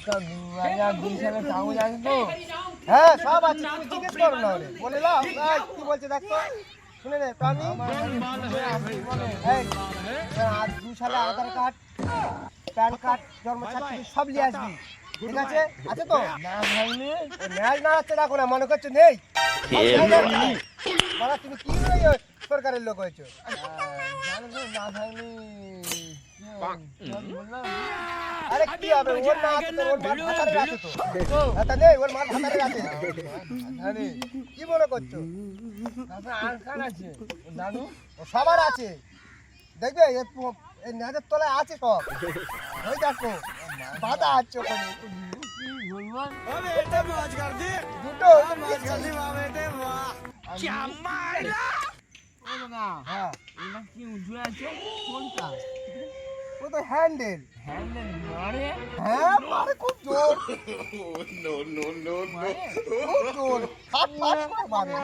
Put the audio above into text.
2002 সালে কাগজ আছে তো? হ্যাঁ সব আছে, তুমি জিজ্ঞেস করো না ওরে, বলে নাও কি বলছে দেখো। শুনে নে তো আমি এই 2 সালে আধার কার্ড, প্যান কার্ড, জন্ম সার্টিফিকেট সব নিয়ে আসবি, ঠিক আছে? আছে তো? না থাকলে ন্যায় না হচ্ছে রাখো না, মনে করছো নেই? বাবা তুমি কি সরকারের লোক হয়েছো? জানো তো, না থাকলে কি বললাম? আরে কি হবে, ওর না আছে তো, ওর মার ভাতারে আছে তো। ভাতা নেই, ওর মার ভাতারে আছে। আরে কি মনে করছো? তারপরে আর কার আছে? দাদু ও সবার আছে, দেখবে এই নেজের তলায় আছে সব। ওই দেখো বাধা আছে ওখানে কি বলবো? দুটো, ওই তো মাঝখানে। ও দাদা, হ্যাঁ এটা কি উঁচু আছে? কোনটা? ও তো হ্যান্ডেল। হ্যান্ডেল মারে? হ্যাঁ মারে খুব জোর, মারে? খুব জোর, ফাট ফাট করে মারে।